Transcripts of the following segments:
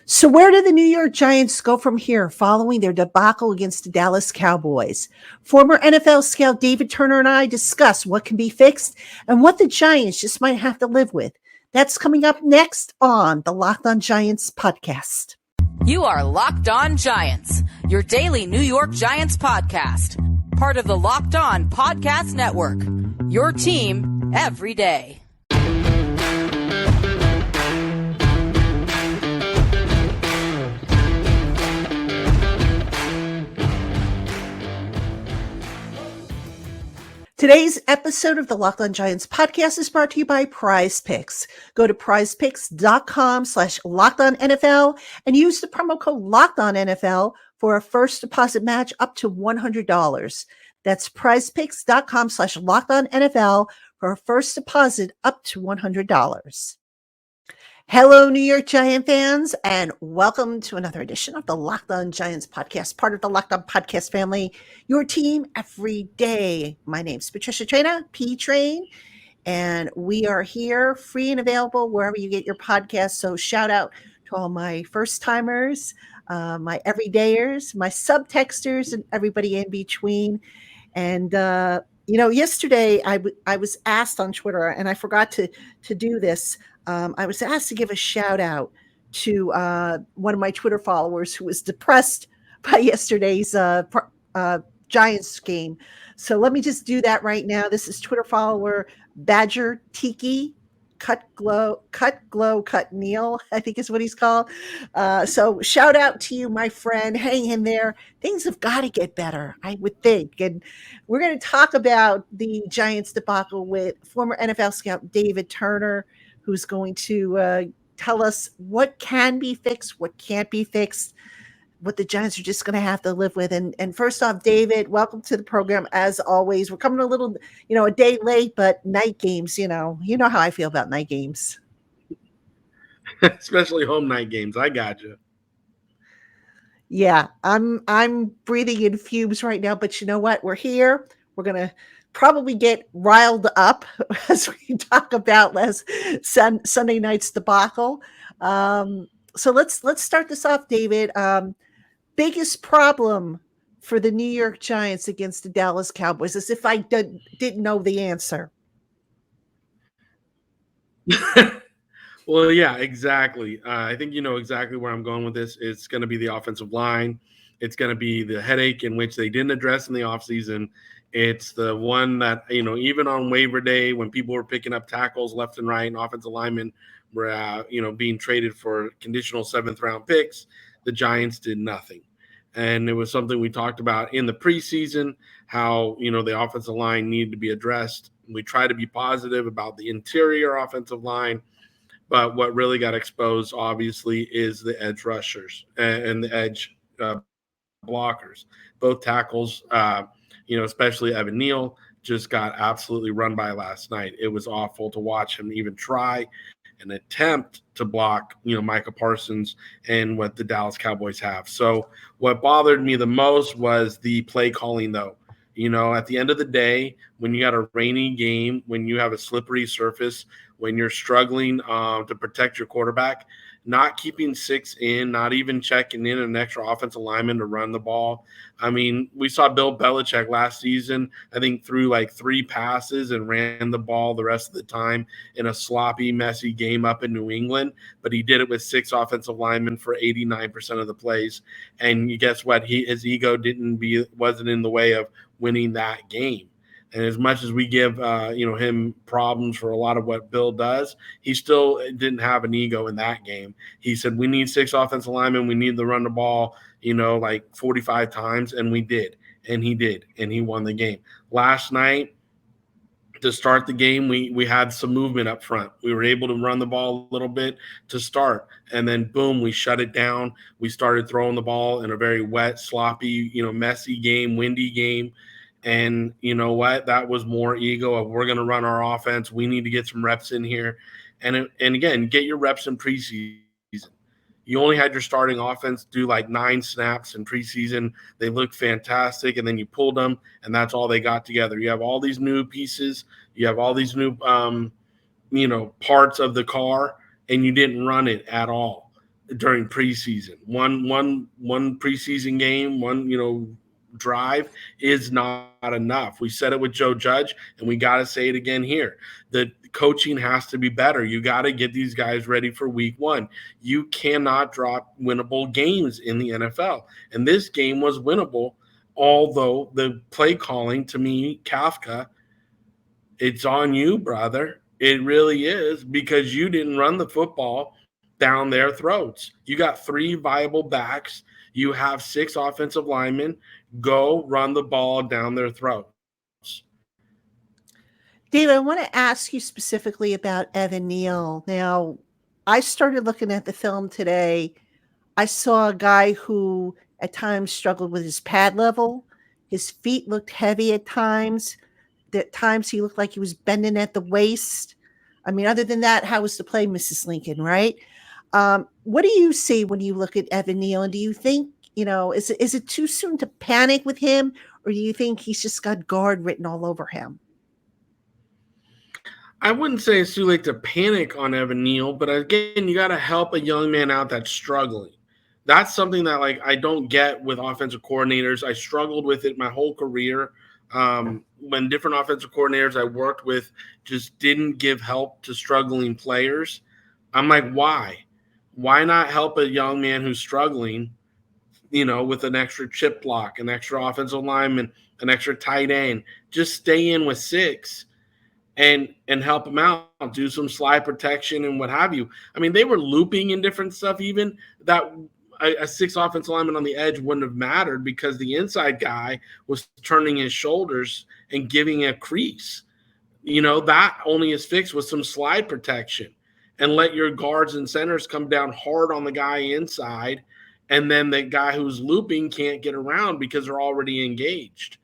So where do the New York Giants go from here following their debacle against the Dallas Cowboys? Former NFL scout David Turner and I discuss what can be fixed and what the Giants just might have to live with. That's coming up next on the Locked On Giants podcast. You are Locked On Giants, your daily New York Giants podcast. Part of the Locked On Podcast Network, your team every day. Today's episode of the Locked On Giants podcast is brought to you by Prize Picks. Go to prizepicks.com/LockedOnNFL and use the promo code LockedOnNFL for a first deposit match up to $100. That's prizepicks.com/LockedOnNFL for a first deposit up to $100. Hello, New York Giant fans, and welcome to another edition of the Locked On Giants podcast, part of the Locked On podcast family, your team every day. My name's Patricia Traina, P-Train, and we are here free and available wherever you get your podcasts. So shout out to all my first-timers, my everydayers, my subtexters, and everybody in between. And, yesterday I was asked on Twitter, and I forgot to do this. I was asked to give a shout out to one of my Twitter followers who was depressed by yesterday's Giants game. So let me just do that right now. This is Twitter follower Badger Tiki Cut Neal, I think is what he's called. So shout out to you, my friend. Hang in there. Things have got to get better, I would think. And we're going to talk about the Giants debacle with former NFL scout David Turner, who's going to tell us what can be fixed, what can't be fixed, what the Giants are just going to have to live with. And first off, David, welcome to the program. As always, we're coming a little, a day late, but night games, you know how I feel about night games. Especially home night games. I got you. Yeah, I'm breathing in fumes right now, but you know what? We're here. We're going to probably get riled up as we talk about Sunday night's debacle. So let's start this off, David. Biggest problem for the New York Giants against the Dallas Cowboys, as if I didn't know the answer. Well, yeah, exactly. I think you know exactly where I'm going with this. It's going to be the offensive line. It's going to be the headache in which they didn't address in the offseason. It's the one that, even on waiver day when people were picking up tackles left and right and offensive linemen were, being traded for conditional 7th-round picks, the Giants did nothing. And it was something we talked about in the preseason, how, the offensive line needed to be addressed. We try to be positive about the interior offensive line, but what really got exposed, obviously, is the edge rushers and the edge blockers. Both tackles, especially Evan Neal, just got absolutely run by last night. It was awful to watch him even try an attempt to block, Micah Parsons and what the Dallas Cowboys have. So what bothered me the most was the play calling, though. At the end of the day, when you got a rainy game, when you have a slippery surface, when you're struggling to protect your quarterback, not keeping 6 in, not even checking in an extra offensive lineman to run the ball. I mean, we saw Bill Belichick last season, I think, threw like 3 passes and ran the ball the rest of the time in a sloppy, messy game up in New England. But he did it with 6 offensive linemen for 89% of the plays. And guess what? His ego wasn't in the way of winning that game. And as much as we give, him problems for a lot of what Bill does, he still didn't have an ego in that game. He said, we need 6 offensive linemen. We need to run the ball, like 45 times. And we did. And he did. And he won the game. Last night, to start the game, we had some movement up front. We were able to run the ball a little bit to start. And then, boom, we shut it down. We started throwing the ball in a very wet, sloppy, messy game, windy game. And you know what? That was more ego of we're going to run our offense. We need to get some reps in here. And again, get your reps in preseason. You only had your starting offense do like 9 snaps in preseason. They looked fantastic, and then you pulled them, and that's all they got together. You have all these new pieces. You have all these new, parts of the car, and you didn't run it at all. during preseason. One preseason game, drive is not enough. We said it with Joe Judge, and we got to say it again here. The coaching has to be better. You got to get these guys ready for week one. You cannot drop winnable games in the NFL. And this game was winnable, although the play calling, to me, Kafka, it's on you, brother. It really is, because you didn't run the football down their throats. You got 3 viable backs. You have 6 offensive linemen. Go run the ball down their throats. David, I want to ask you specifically about Evan Neal. Now, I started looking at the film today. I saw a guy who at times struggled with his pad level. His feet looked heavy at times. At times he looked like he was bending at the waist. I mean, other than that, how was the play, Mrs. Lincoln, right? What do you see when you look at Evan Neal? And do you think, is it too soon to panic with him? Or do you think he's just got guard written all over him? I wouldn't say it's too late to panic on Evan Neal, but again, you got to help a young man out that's struggling. That's something that I don't get with offensive coordinators. I struggled with it my whole career. When different offensive coordinators I worked with just didn't give help to struggling players. I'm like, why? Why not help a young man who's struggling, with an extra chip block, an extra offensive lineman, an extra tight end? Just stay in with 6 and help him out, do some slide protection and what have you. I mean, they were looping and different stuff, even that a 6 offensive lineman on the edge wouldn't have mattered because the inside guy was turning his shoulders and giving a crease. That only is fixed with some slide protection, and let your guards and centers come down hard on the guy inside, and then the guy who's looping can't get around because they're already engaged.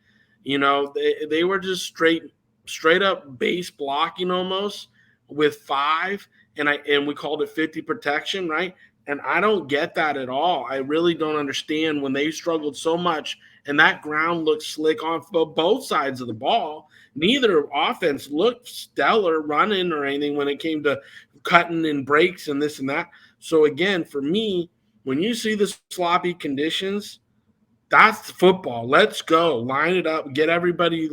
They were just straight up base blocking almost with 5, and we called it 50 protection, right? And I don't get that at all. I really don't understand when they struggled so much, and that ground looked slick on both sides of the ball. Neither offense looked stellar running or anything when it came to cutting and breaks and this and that. So again, for me, when you see the sloppy conditions, that's football. Let's go. Line it up. Get everybody,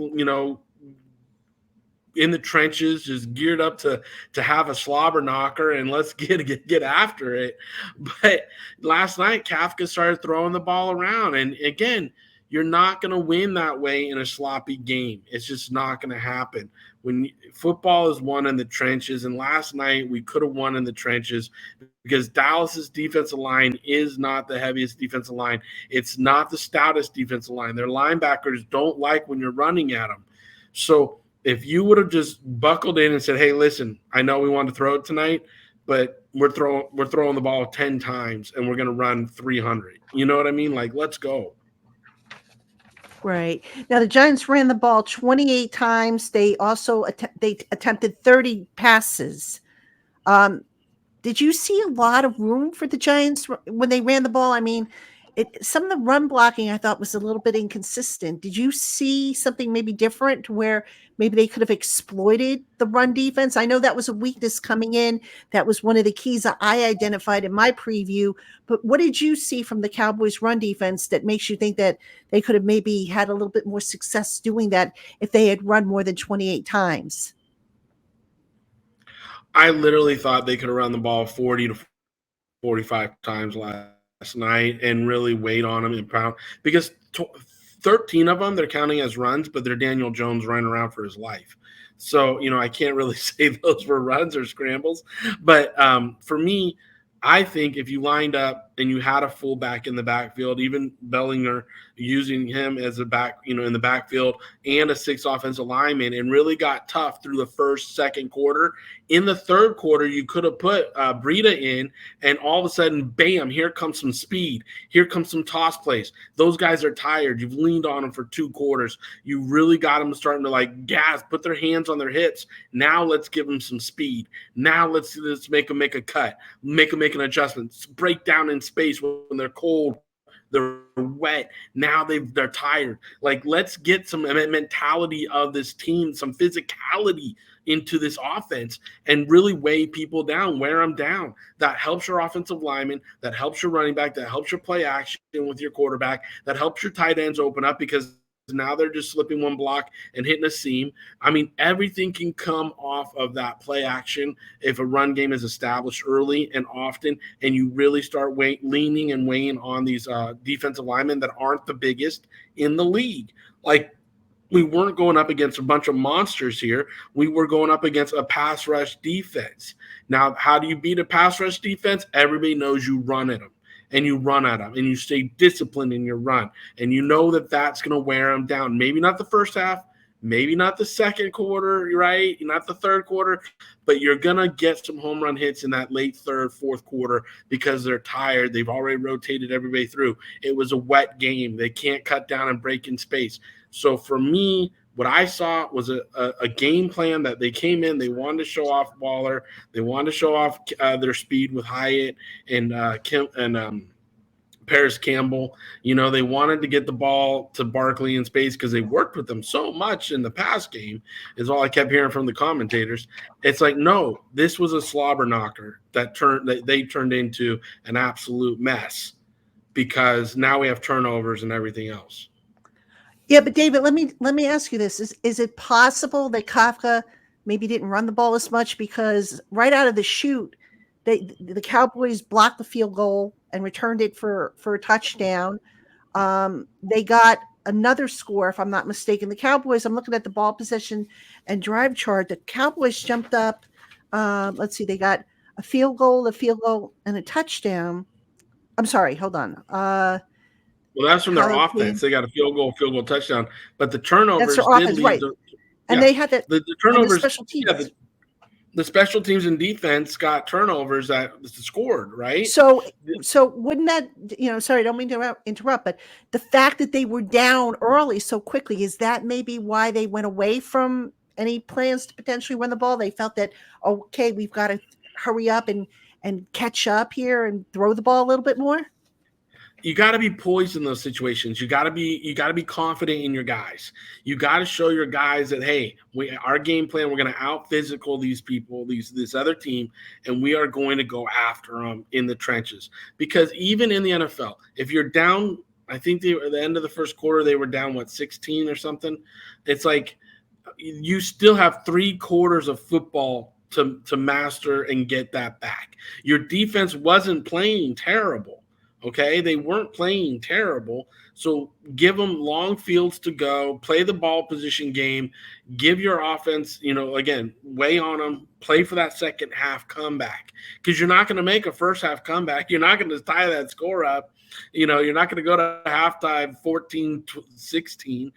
in the trenches, just geared up to have a slobber knocker, and let's get after it. But last night, Kafka started throwing the ball around, and again, you're not going to win that way in a sloppy game. It's just not going to happen. When football is won in the trenches, and last night we could have won in the trenches because Dallas's defensive line is not the heaviest defensive line. It's not the stoutest defensive line. Their linebackers don't like when you're running at them. So if you would have just buckled in and said, hey, listen, I know we want to throw it tonight, but we're throwing the ball 10 times and we're going to run 300. You know what I mean? Let's go. Right. Now, the Giants ran the ball 28 times. They also they attempted 30 passes. Did you see a lot of room for the Giants when they ran the ball? I mean, some of the run blocking I thought was a little bit inconsistent. Did you see something maybe different to where maybe they could have exploited the run defense? I know that was a weakness coming in. That was one of the keys that I identified in my preview. But what did you see from the Cowboys run defense that makes you think that they could have maybe had a little bit more success doing that if they had run more than 28 times? I literally thought they could have run the ball 40 to 45 times last night and really wait on them and pound, because 13 of them they're counting as runs, but they're Daniel Jones running around for his life. So, I can't really say those were runs or scrambles. But for me, I think if you lined up and you had a fullback in the backfield, even Bellinger using him as a back, in the backfield, and a 6 offensive lineman, and really got tough through the first, second quarter. In the third quarter, you could have put Breida in, and all of a sudden, bam, here comes some speed. Here comes some toss plays. Those guys are tired. You've leaned on them for 2 quarters. You really got them starting to gas, put their hands on their hips. Now let's give them some speed. Now let's make them make a cut, make them make an adjustment, break down in space when they're cold, They're wet. Now they're tired. Like, let's get some mentality of this team, some physicality into this offense and really weigh people down, wear them down. That helps your offensive lineman, that helps your running back, that helps your play action with your quarterback, that helps your tight ends open up because now they're just slipping one block and hitting a seam. I mean, everything can come off of that play action if a run game is established early and often, and you really start leaning and weighing on these defensive linemen that aren't the biggest in the league. Like, we weren't going up against a bunch of monsters here. We were going up against a pass rush defense. Now, how do you beat a pass rush defense? Everybody knows you run at them. And you run at them, and you stay disciplined in your run. And you know that that's going to wear them down. Maybe not the first half, maybe not the second quarter, right? Not the third quarter, but you're going to get some home run hits in that late third, fourth quarter because they're tired. They've already rotated everybody through. It was a wet game. They can't cut down and break in space. So for me, what I saw was a game plan that they came in. They wanted to show off Waller. They wanted to show off their speed with Hyatt and Paris Campbell. You know, they wanted to get the ball to Barkley in space because they worked with them so much in the past game, is all I kept hearing from the commentators. It's like, no, this was a slobber knocker that they turned into an absolute mess because now we have turnovers and everything else. Yeah, but David, let me ask you this. Is it possible that Kafka maybe didn't run the ball as much because right out of the chute, the Cowboys blocked the field goal and returned it for a touchdown. They got another score, if I'm not mistaken. The Cowboys, I'm looking at the ball possession and drive chart. The Cowboys jumped up. Let's see, they got a field goal, and a touchdown. I'm sorry, hold on. Well, that's from their offense. They got a field goal, touchdown. But the turnovers did lead. Right. And they had the turnovers. The special teams. Yeah, the special teams and defense got turnovers that scored, right? So wouldn't that, sorry, I don't mean to interrupt, but the fact that they were down early so quickly, is that maybe why they went away from any plans to potentially run the ball? They felt that, okay, we've got to hurry up and catch up here and throw the ball a little bit more? You got to be poised in those situations. You got to be confident in your guys. You got to show your guys that, hey, our game plan, we're going to out physical these people, this other team, and we are going to go after them in the trenches. Because even in the NFL, if you're down, I think at the end of the first quarter they were down 16 or something. It's like you still have 3 quarters of football to master and get that back. Your defense wasn't playing terrible. Okay, they weren't playing terrible. So give them long fields to go, play the ball position game, give your offense, again, weigh on them, play for that second half comeback. Because you're not going to make a first half comeback. You're not going to tie that score up. You're not going to go to halftime 14-16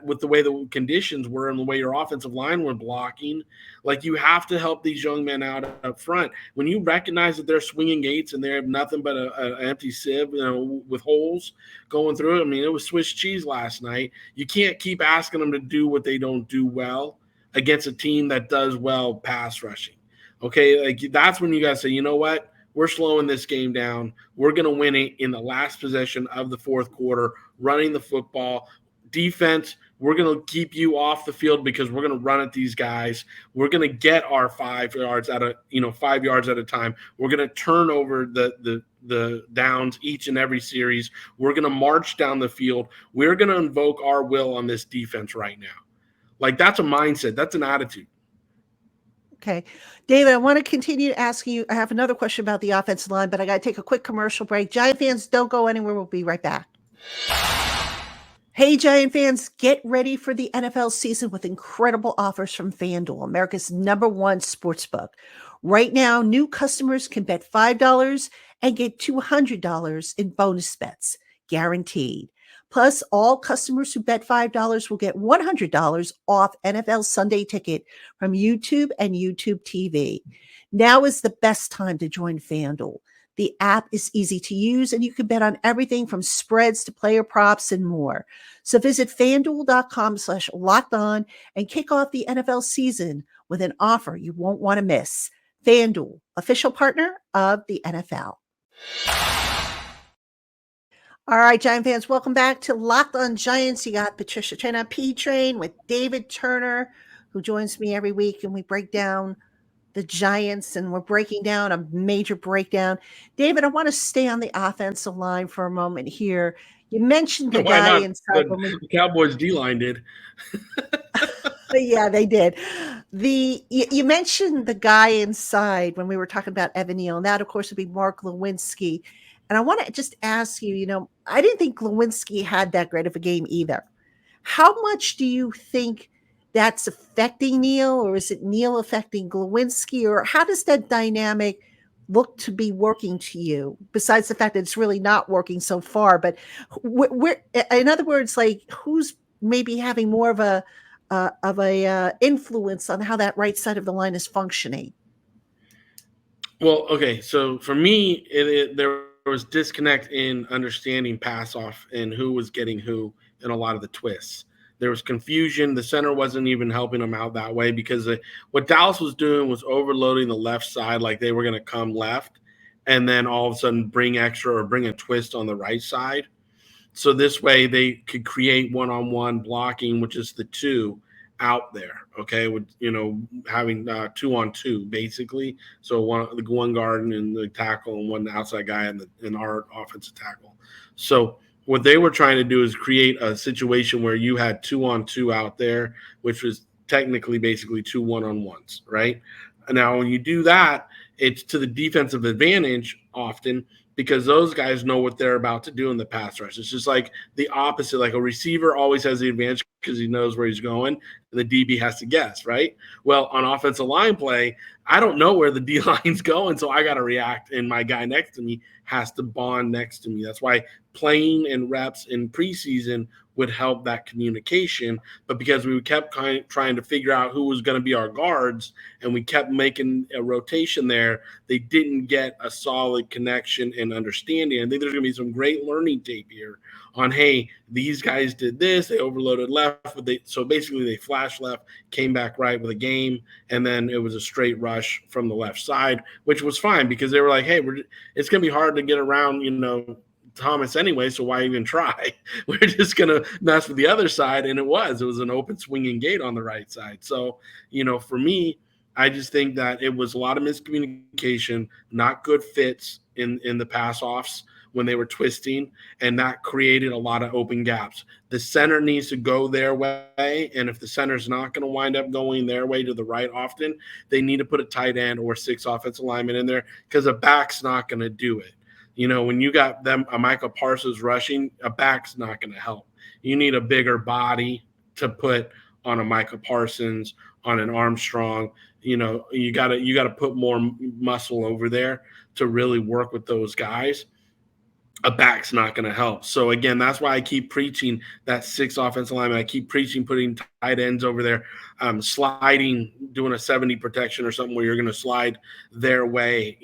with the way the conditions were and the way your offensive line were blocking. Like, you have to help these young men out up front. When you recognize that they're swinging gates and they have nothing but an empty sieve, with holes going through it. I mean, it was Swiss cheese last night. You can't keep asking them to do what they don't do well against a team that does well pass rushing. Okay, like, that's when you got to say, you know what? We're slowing this game down. We're going to win it in the last possession of the fourth quarter, running the football. Defense, we're going to keep you off the field because we're going to run at these guys. We're going to get our 5 yards at 5 yards at a time. We're going to turn over the downs each and every series. We're going to march down the field. We're going to invoke our will on this defense right now. Like, that's a mindset. That's an attitude. Okay. David, I want to continue asking you. I have another question about the offensive line, but I got to take a quick commercial break. Giant fans, don't go anywhere. We'll be right back. Hey, Giant fans, get ready for the NFL season with incredible offers from FanDuel, America's #1 sportsbook. Right now, new customers can bet $5 and get $200 in bonus bets, guaranteed. Plus, all customers who bet $5 will get $100 off NFL Sunday Ticket from YouTube and YouTube TV. Now is the best time to join FanDuel. The app is easy to use, and you can bet on everything from spreads to player props and more. So visit FanDuel.com/LockedOn and kick off the NFL season with an offer you won't want to miss. FanDuel, official partner of the NFL. All right, Giant fans, welcome back to Locked On Giants. You got Patricia Traina, P-Train with David Turner, who joins me every week, and we break down the Giants, and we're breaking down a major breakdown. David, I want to stay on the offensive line for a moment here. You mentioned the Why guy not? inside when we The Cowboys D-line did. yeah, they did. You mentioned the guy inside when we were talking about Evan Neal, and that, of course, would be Mark Lewinsky. And I want to just ask you, I didn't think Lewinsky had that great of a game either. How much do you think that's affecting Neal, or is it Neal affecting Lewinsky, or how does that dynamic look to be working to you? Besides the fact that it's really not working so far, but where, in other words, like who's maybe having more of a influence on how that right side of the line is functioning? Well, okay. So for me, there was disconnect in understanding pass off and who was getting who in a lot of the twists. There was confusion. The center wasn't even helping them out that way because what Dallas was doing was overloading the left side, like they were going to come left, and then all of a sudden bring extra or bring a twist on the right side. So this way they could create one-on-one blocking, which is the two out there. Okay, with having 2-on-2 basically. So one guard and the tackle and one outside guy in our offensive tackle. So what they were trying to do is create a situation where you had 2-on-2 out there, which was technically basically 2 1-on-1s, right? Now when you do that, it's to the defensive advantage often because those guys know what they're about to do in the pass rush. It's just like the opposite. Like a receiver always has the advantage because he knows where he's going, and the DB has to guess, right? Well, on offensive line play, I don't know where the D line's going, so I got to react, and my guy next to me has to bond next to me. That's why playing and reps in preseason would help that communication. But because we kept trying to figure out who was going to be our guards and we kept making a rotation there, they didn't get a solid connection and understanding. I think there's going to be some great learning tape here on, hey, these guys did this, they overloaded left, so basically they flashed left, came back right with a game, and then it was a straight rush from the left side, which was fine because they were like, hey, it's going to be hard to get around, Thomas anyway, so why even try? We're just going to mess with the other side, and it was an open swinging gate on the right side. So, for me, I just think that it was a lot of miscommunication, not good fits in the pass-offs when they were twisting, and that created a lot of open gaps. The center needs to go their way, and if the center's not going to wind up going their way to the right often, they need to put a tight end or 6 offensive linemen in there because a back's not going to do it. When you got a Michael Parsons rushing, a back's not going to help. You need a bigger body to put on a Michael Parsons, on an Armstrong. You got to put more muscle over there to really work with those guys. A back's not going to help. So again, that's why I keep preaching that 6 offensive linemen. I keep preaching putting tight ends over there, sliding, doing a 70 protection or something where you're going to slide their way,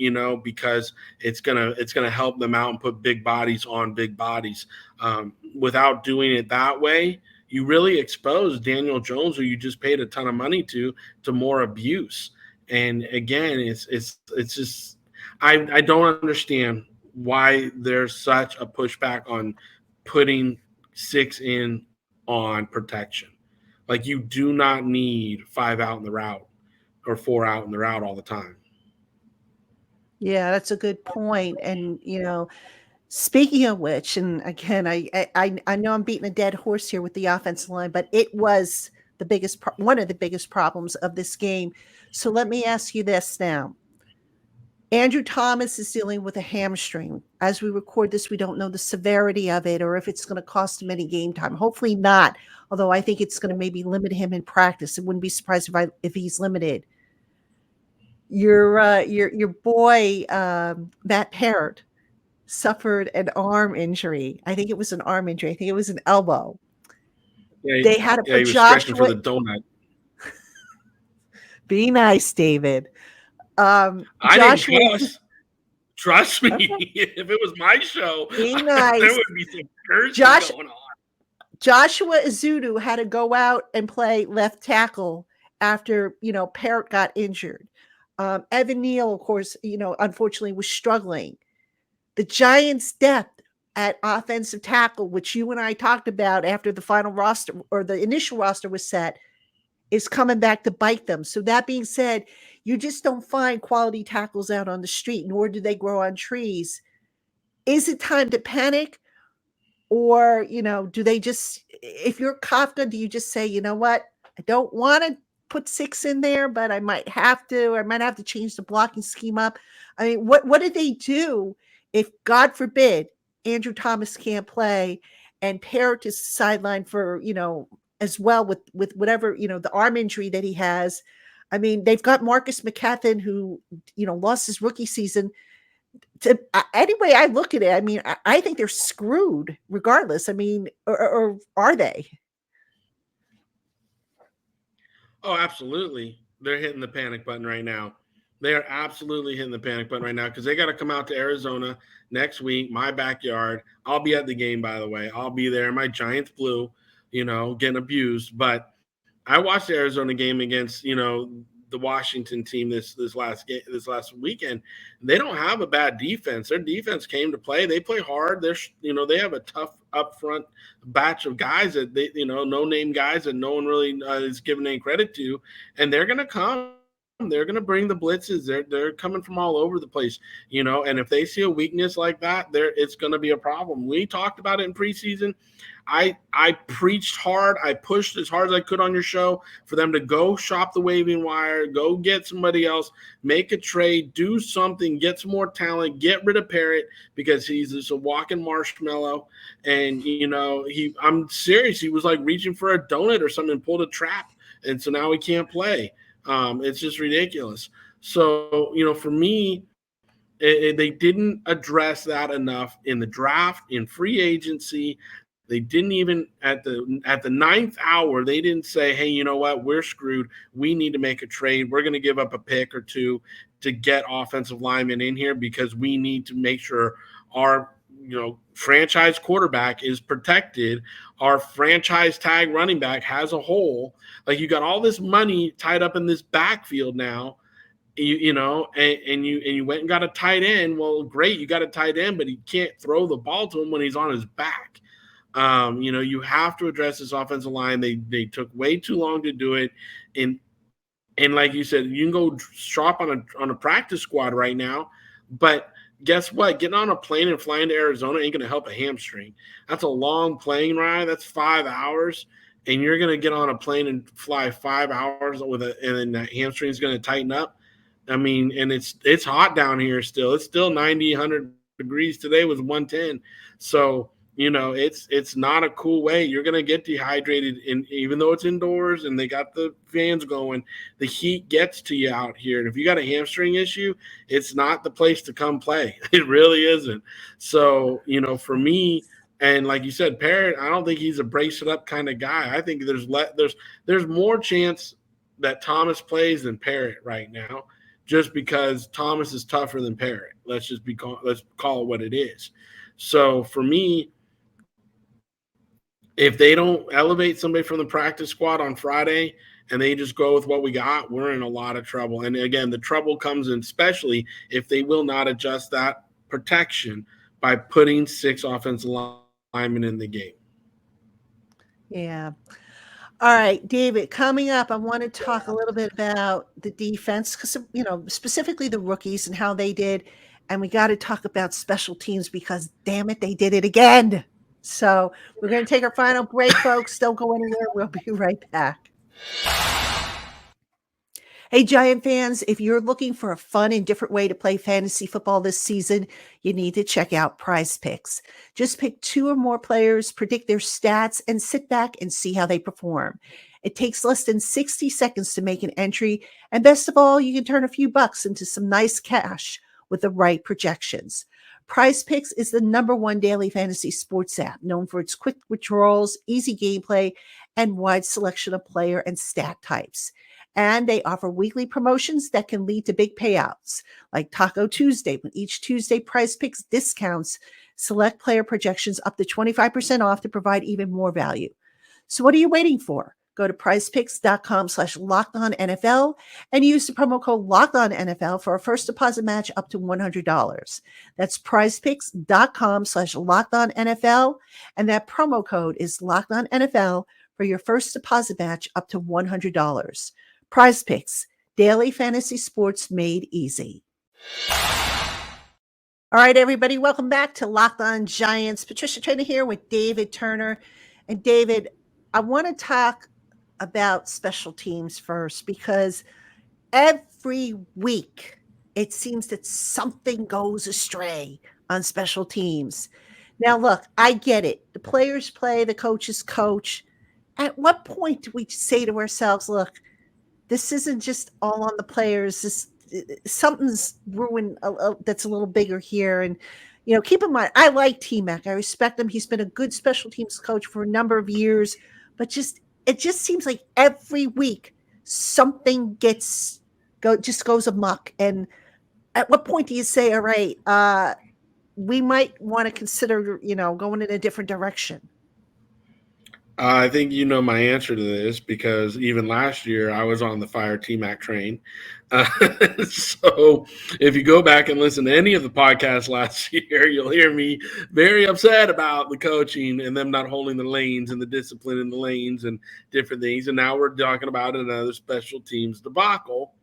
because it's gonna help them out and put big bodies on big bodies. Without doing it that way, you really expose Daniel Jones, who you just paid a ton of money to more abuse. And again, it's just I don't understand why there's such a pushback on putting 6 in on protection. Like you do not need 5 out in the route or 4 out in the route all the time. Yeah, that's a good point. And speaking of which, and again, I know I'm beating a dead horse here with the offensive line, but it was one of the biggest problems of this game. So let me ask you this now. Andrew Thomas is dealing with a hamstring. As we record this, we don't know the severity of it or if it's going to cost him any game time. Hopefully not, although I think it's going to maybe limit him in practice. It wouldn't be surprised if he's limited. Your boy Matt Parrott suffered an arm injury. I think it was an arm injury. I think it was an elbow. They had to put he was stretching for the donut. Be nice, David. I didn't cuss. Trust me, okay. If it was my show, be nice. There would be some cursing going on. Joshua Ezeudu had to go out and play left tackle after Parrott got injured. Evan Neal, of course, unfortunately was struggling. The Giants' depth at offensive tackle, which you and I talked about after the final roster or the initial roster was set, is coming back to bite them. So that being said, you just don't find quality tackles out on the street, nor do they grow on trees. Is it time to panic? Or, do they just, if you're Kafka, do you just say, you know what? I don't want to put 6 in there, but I might have to, or I might have to change the blocking scheme up. I mean, what do they do if, God forbid, Andrew Thomas can't play and Parrott is sidelined for, as well with whatever, the arm injury that he has. I mean, they've got Marcus McCaffin who, lost his rookie season. Anyway, I look at it, I mean, I think they're screwed regardless. I mean, or are they? Oh, absolutely. They're hitting the panic button right now. They are absolutely hitting the panic button right now because they got to come out to Arizona next week, my backyard. I'll be at the game, by the way. I'll be there in my Giants blue, getting abused. But I watched the Arizona game against, the Washington team this last weekend. They don't have a bad defense. Their defense came to play. They play hard. They have a tough up front batch of guys that they, no name guys that no one really is giving any credit to, and they're going to come. They're going to bring the blitzes. They're coming from all over the place, and if they see a weakness like that, it's going to be a problem. We talked about it in preseason. I preached hard. I pushed as hard as I could on your show for them to go shop the waiving wire, go get somebody else, make a trade, do something, get some more talent, get rid of Parrott because he's just a walking marshmallow. And, I'm serious. He was like reaching for a donut or something, pulled a trap. And so now he can't play. It's just ridiculous. So, for me, they didn't address that enough in the draft, in free agency. They didn't even at the ninth hour, they didn't say, hey, you know what? We're screwed. We need to make a trade. We're going to give up a pick or two to get offensive linemen in here because we need to make sure our franchise quarterback is protected. Our franchise tag running back has a hole. Like, you got all this money tied up in this backfield now, and you went and got a tight end. Well, great, you got a tight end, but he can't throw the ball to him when he's on his back. You have to address this offensive line. They took way too long to do it. And like you said, you can go shop on a practice squad right now, but guess what? Getting on a plane and flying to Arizona ain't going to help a hamstring. That's a long plane ride. That's 5 hours. And you're going to get on a plane and fly 5 hours and then that hamstring is going to tighten up. I mean, and it's hot down here still. It's still 90, 100 degrees. Today was 110. So, it's not a cool way. You're going to get dehydrated, and even though it's indoors and they got the fans going, the heat gets to you out here. And if you got a hamstring issue, it's not the place to come play. It really isn't. So, for me, and like you said, Parrott, I don't think he's a brace it up kind of guy. I think there's more chance that Thomas plays than Parrott right now, just because Thomas is tougher than Parrott. Let's call it what it is. So for me, if they don't elevate somebody from the practice squad on Friday and they just go with what we got, we're in a lot of trouble. And again, the trouble comes in especially if they will not adjust that protection by putting 6 offensive linemen in the game. Yeah. All right, David, coming up, I want to talk a little bit about the defense, because, specifically the rookies and how they did. And we got to talk about special teams because, damn it, they did it again. So we're going to take our final break, folks. Don't go anywhere. We'll be right back. Hey, Giant fans, if you're looking for a fun and different way to play fantasy football this season, you need to check out Prize Picks. Just pick 2 or more players, predict their stats, and sit back and see how they perform. It takes less than 60 seconds to make an entry, and best of all, you can turn a few bucks into some nice cash with the right projections. Prize Picks is the #1 daily fantasy sports app, known for its quick withdrawals, easy gameplay, and wide selection of player and stat types. And they offer weekly promotions that can lead to big payouts, like Taco Tuesday, when each Tuesday Prize Picks discounts select player projections up to 25% off to provide even more value. So what are you waiting for? Go to prizepicks.com/LockedOnNFL and use the promo code LockedOnNFL for a first deposit match up to $100. That's prizepicks.com/LockedOnNFL. And that promo code is LockedOnNFL for your first deposit match up to $100. Prize Picks, daily fantasy sports made easy. All right, everybody, welcome back to Locked On Giants. Patricia Traina here with David Turner. And David, I want to talk about special teams first, because every week it seems that something goes astray on special teams. Now, look, I get it. The players play, the coaches coach. At what point do we say to ourselves, look, this isn't just all on the players. Something's ruined that's a little bigger here. And, keep in mind, I like T-Mac. I respect him. He's been a good special teams coach for a number of years, but it just seems like every week something just goes amok. And at what point do you say, all right, we might want to consider, going in a different direction? I think you know my answer to this, because even last year I was on the fire T-Mac train. So if you go back and listen to any of the podcasts last year, you'll hear me very upset about the coaching and them not holding the lanes and the discipline in the lanes and different things. And now we're talking about another special teams debacle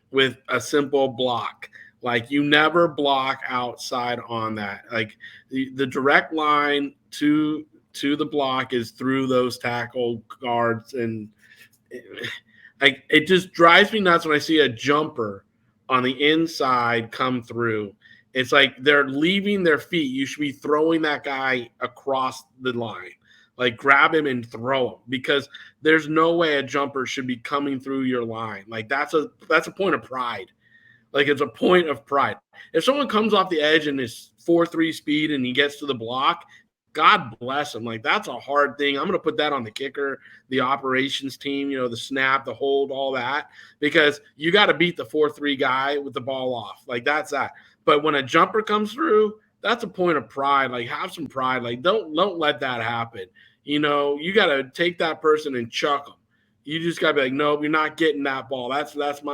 with a simple block. Like, you never block outside on that. Like, the direct line to the block is through those tackle guards, and it just drives me nuts when I see a jumper on the inside come through. It's like they're leaving their feet. You should be throwing that guy across the line. Like, grab him and throw him, because there's no way a jumper should be coming through your line. Like, that's a point of pride. Like, it's a point of pride. If someone comes off the edge and is 4.3 speed and he gets to the block, God bless him. Like, that's a hard thing. I'm going to put that on the kicker, the operations team, the snap, the hold, all that, because you got to beat the 4.3 guy with the ball off. Like, that's that. But when a jumper comes through, that's a point of pride. Like, have some pride. Like, don't let that happen. You got to take that person and chuck them. You just got to be like, no, you're not getting that ball.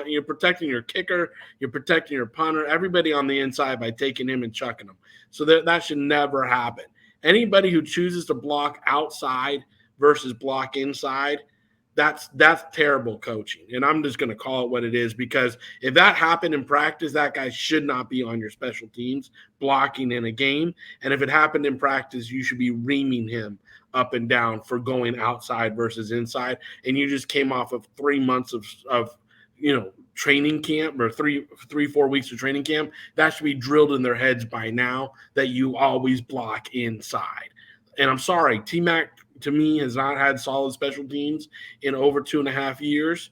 You're protecting your kicker. You're protecting your punter, everybody on the inside, by taking him and chucking him. So that should never happen. Anybody who chooses to block outside versus block inside, that's terrible coaching. And I'm just going to call it what it is, because if that happened in practice, that guy should not be on your special teams blocking in a game. And if it happened in practice, you should be reaming him up and down for going outside versus inside. And you just came off of 3 months of training camp, or 3-4 weeks of training camp. That should be drilled in their heads by now, that you always block inside. And I'm sorry, T-Mac to me has not had solid special teams in over 2.5 years.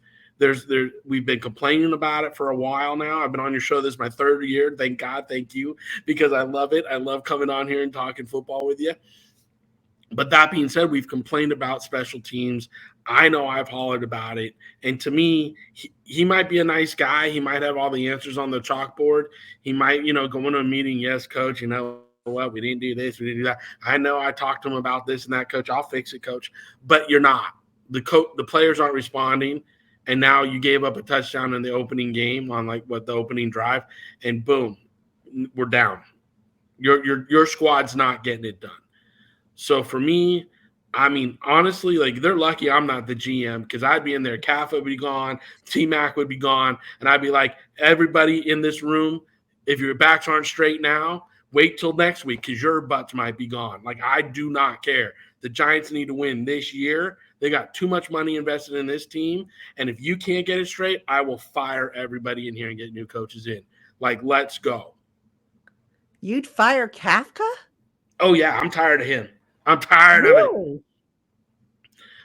We've been complaining about it for a while now. I've been on your show. This is my 3rd year. Thank God. Thank you, because I love it. I love coming on here and talking football with you. But that being said, we've complained about special teams. I know I've hollered about it. And to me, he might be a nice guy. He might have all the answers on the chalkboard. He might, go into a meeting. Yes, coach, what? We didn't do this. We didn't do that. I know I talked to him about this and that, coach. I'll fix it, coach. But you're not. The players aren't responding. And now you gave up a touchdown in the opening game on the opening drive. And boom, we're down. Your squad's not getting it done. So for me, I mean, honestly, they're lucky I'm not the GM, because I'd be in there. Caff would be gone. T-Mac would be gone. And I'd be like, everybody in this room, if your backs aren't straight now, wait till next week, because your butts might be gone. Like, I do not care. The Giants need to win this year. They got too much money invested in this team. And if you can't get it straight, I will fire everybody in here and get new coaches in. Like, let's go. You'd fire Kafka? Oh, yeah. I'm tired of him. I'm tired of it.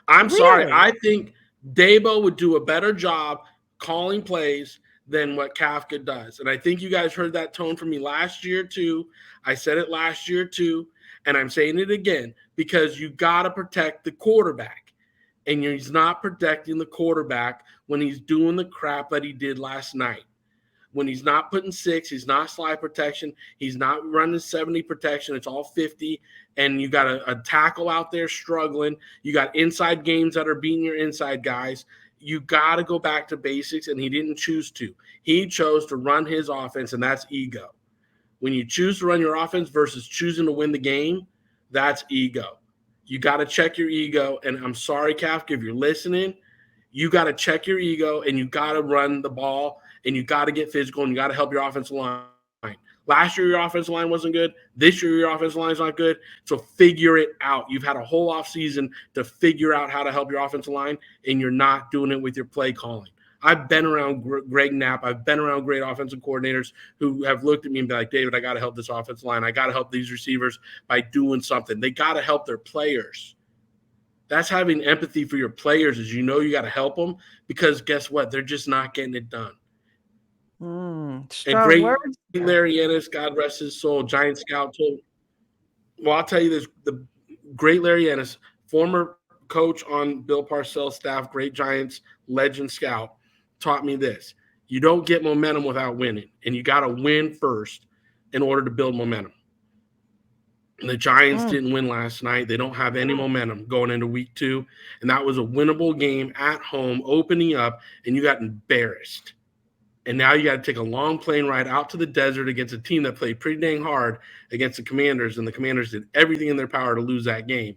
I'm sorry. I think Dabo would do a better job calling plays than what Kafka does. And I think you guys heard that tone from me last year too. I said it last year too, and I'm saying it again, because you got to protect the quarterback. And he's not protecting the quarterback when he's doing the crap that he did last night. when he's not putting 6, he's not slide protection, he's not running 70 protection, it's all 50, and you got a tackle out there struggling, you got inside games that are beating your inside guys, you got to go back to basics, and he didn't choose to. He chose to run his offense, and that's ego. When you choose to run your offense versus choosing to win the game, that's ego. You got to check your ego, and I'm sorry, Kafka, if you're listening, you got to check your ego, and you got to run the ball, and you got to get physical, and you got to help your offensive line. Last year, your offensive line wasn't good. This year, your offensive line is not good. So figure it out. You've had a whole offseason to figure out how to help your offensive line, and you're not doing it with your play calling. I've been around Greg Knapp. I've been around great offensive coordinators who have looked at me and be like, David, I got to help this offensive line. I got to help these receivers by doing something. They got to help their players. That's having empathy for your players, is you got to help them, because guess what? They're just not getting it done. And great words. Larry Ennis, God rest his soul, Giant scout told. Well, I'll tell you this: the great Larry Ennis, former coach on Bill Parcells' staff, great Giants legend scout, taught me this: you don't get momentum without winning, and you got to win first in order to build momentum. And the Giants didn't win last night. They don't have any momentum going into week 2, and that was a winnable game at home, opening up, and you got embarrassed. And now you got to take a long plane ride out to the desert against a team that played pretty dang hard against the Commanders, and the Commanders did everything in their power to lose that game,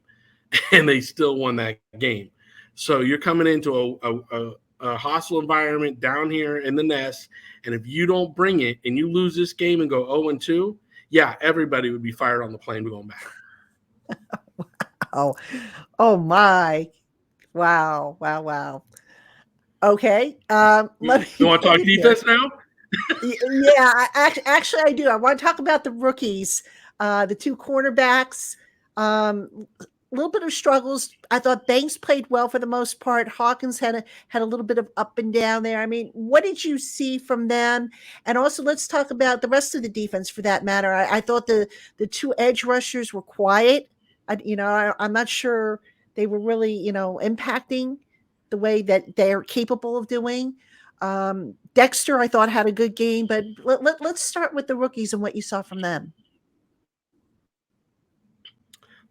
and they still won that game. So you're coming into a hostile environment down here in the nest, and if you don't bring it and you lose this game and go 0-2, yeah, everybody would be fired on the plane going back. Oh my. Wow. Okay. You want to talk defense now? Yeah, actually I do. I want to talk about the rookies, the 2 cornerbacks. A little bit of struggles. I thought Banks played well for the most part. Hawkins had a little bit of up and down there. I mean, what did you see from them? And also, let's talk about the rest of the defense for that matter. I thought the 2 edge rushers were quiet. I'm not sure they were really, impacting the way that they're capable of doing. Dexter, I thought, had a good game, but let's start with the rookies and what you saw from them.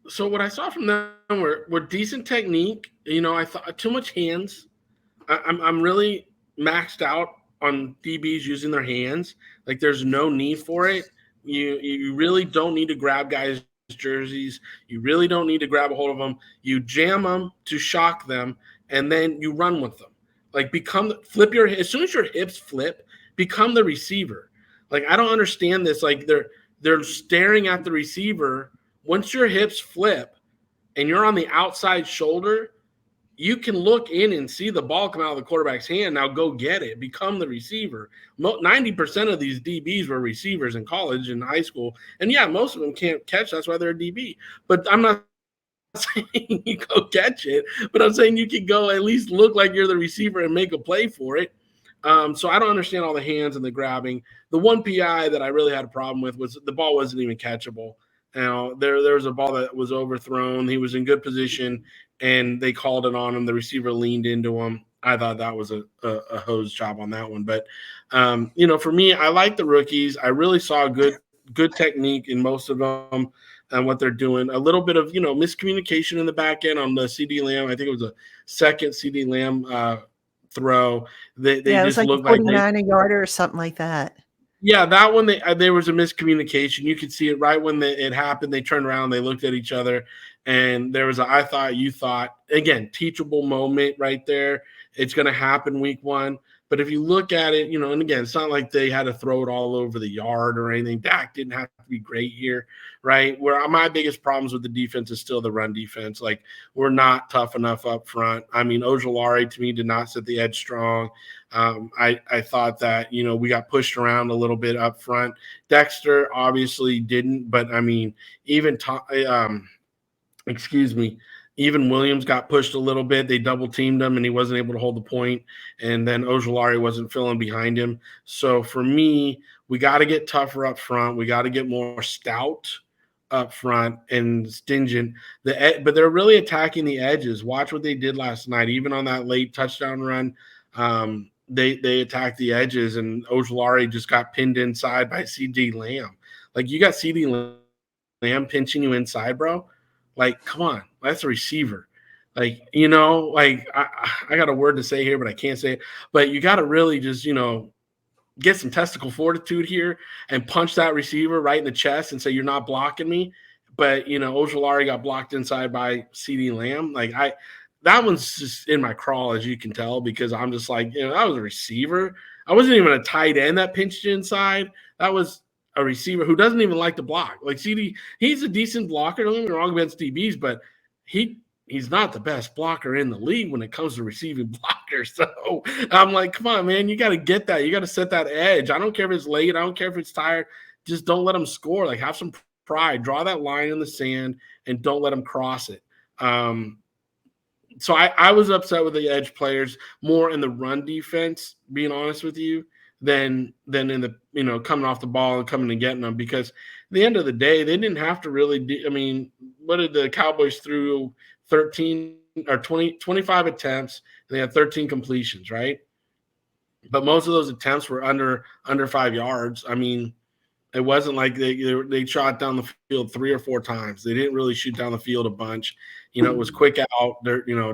So what I saw from them were decent technique. I thought too much hands. I'm really maxed out on DBs using their hands. Like, there's no need for it. You really don't need to grab guys' jerseys. You really don't need to grab a hold of them. You jam them to shock them, and then you run with them. Like, as soon as your hips flip, become the receiver. Like, I don't understand this. Like, they're staring at the receiver. Once your hips flip and you're on the outside shoulder, you can look in and see the ball come out of the quarterback's hand. Now go get it. Become the receiver. 90% of these DBs were receivers in college and high school. And, yeah, most of them can't catch. That's why they're a DB. But I'm not saying you go catch it, but I'm saying you can go at least look like you're the receiver and make a play for it. So I don't understand all the hands and the grabbing. The one PI that I really had a problem with was the ball wasn't even catchable. There was a ball that was overthrown. He was in good position, and they called it on him. The receiver leaned into him. I thought that was a hose job on that one. But, for me, I like the rookies. I really saw good technique in most of them and what they're doing. A little bit of, miscommunication in the back end on the CD Lamb. I think it was a second CD Lamb throw. They just like looked like 49-yarder or something like that. Yeah, that one, there was a miscommunication. You could see it right when it happened. They turned around, they looked at each other, and there was I thought, you thought. Again, teachable moment right there. It's going to happen week 1. But if you look at it, and again, it's not like they had to throw it all over the yard or anything. Dak didn't have to be great here, right? Where my biggest problems with the defense is still the run defense. Like, we're not tough enough up front. I mean, Ojulari, to me, did not set the edge strong. I thought that, we got pushed around a little bit up front. Dexter obviously didn't, but, I mean, even even Williams got pushed a little bit. They double teamed him, and he wasn't able to hold the point. And then Ojulari wasn't filling behind him. So for me, we got to get tougher up front. We got to get more stout up front and stringent. But they're really attacking the edges. Watch what they did last night, even on that late touchdown run. they attacked the edges, and Ojulari just got pinned inside by CD Lamb. Like, you got CD Lamb pinching you inside, bro. Like, come on, that's a receiver. Like, like I got a word to say here, but I can't say it. But you got to really just, get some testicle fortitude here and punch that receiver right in the chest and say, you're not blocking me. But, Ojulari got blocked inside by CD Lamb. Like, that one's just in my crawl, as you can tell, because I'm just like, that was a receiver. I wasn't even a tight end that pinched inside. That was a receiver who doesn't even like to block. Like, CD, he's a decent blocker. Don't get me wrong against DBs, but he's not the best blocker in the league when it comes to receiving blockers. So I'm like, come on, man, you got to get that. You got to set that edge. I don't care if it's late. I don't care if it's tired. Just don't let him score. Like, have some pride. Draw that line in the sand and don't let him cross it. So I was upset with the edge players more in the run defense, being honest with you, than in the, coming off the ball and coming and getting them, because at the end of the day, they didn't have to really what did the Cowboys through 13 or 25 attempts, and they had 13 completions, right? But most of those attempts were under 5 yards. I mean, it wasn't like they shot down the field 3 or 4 times. They didn't really shoot down the field a bunch. It was quick out.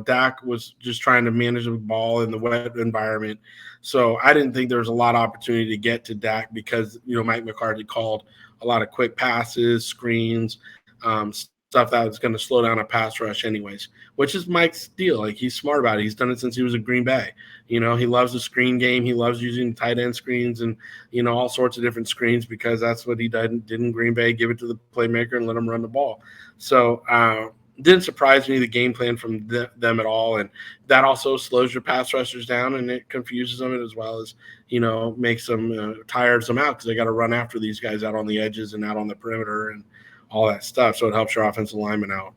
Dak was just trying to manage the ball in the wet environment. So I didn't think there was a lot of opportunity to get to Dak because, Mike McCarthy called a lot of quick passes, screens, stuff that was going to slow down a pass rush anyways, which is Mike's deal. Like, he's smart about it. He's done it since he was at Green Bay. He loves the screen game. He loves using tight end screens and, all sorts of different screens, because that's what he did in Green Bay, give it to the playmaker and let him run the ball. So didn't surprise me, the game plan from them at all. And that also slows your pass rushers down, and it confuses them as well as, makes them tires them out, because they got to run after these guys out on the edges and out on the perimeter and all that stuff. So it helps your offensive lineman out.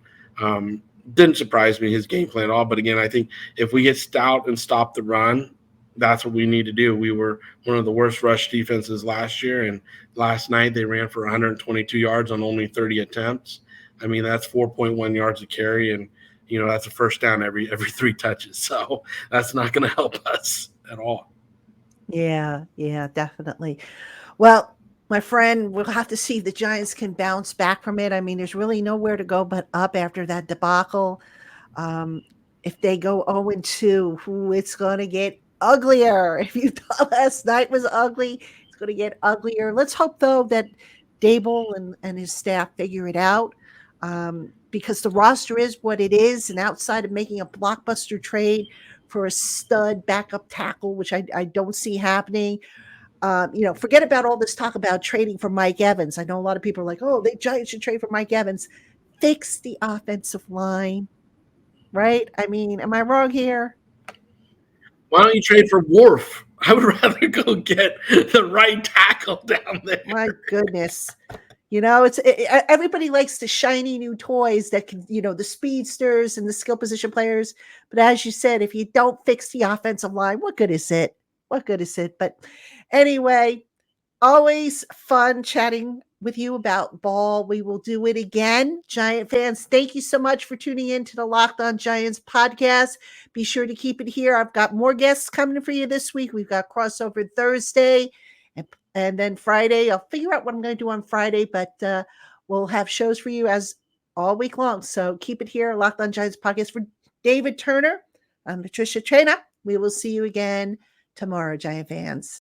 Didn't surprise me, his game plan at all. But again, I think if we get stout and stop the run, that's what we need to do. We were one of the worst rush defenses last year, and last night they ran for 122 yards on only 30 attempts. I mean, that's 4.1 yards a carry, and that's a first down every 3 touches. So that's not going to help us at all. Yeah, definitely. Well, my friend, we'll have to see if the Giants can bounce back from it. I mean, there's really nowhere to go but up after that debacle. If they go 0-2, it's going to get uglier. If you thought last night was ugly, it's going to get uglier. Let's hope, though, that Dable and his staff figure it out, because the roster is what it is. And outside of making a blockbuster trade for a stud backup tackle, which I don't see happening, forget about all this talk about trading for Mike Evans. I know a lot of people are like, oh, the Giants should trade for Mike Evans. Fix the offensive line, right? I mean, am I wrong here? Why don't you trade for Wolf? I would rather go get the right tackle down there. My goodness. Everybody likes the shiny new toys that can, the speedsters and the skill position players. But as you said, if you don't fix the offensive line, what good is it? But anyway, always fun chatting with you about ball. We will do it again. Giant fans, thank you so much for tuning in to the Locked On Giants podcast. Be sure to keep it here. I've got more guests coming for you this week. We've got crossover Thursday, and then Friday. I'll figure out what I'm going to do on Friday, but we'll have shows for you as all week long. So keep it here, Locked On Giants podcast. For David Turner, I'm Patricia Traina. We will see you again tomorrow, Giant fans.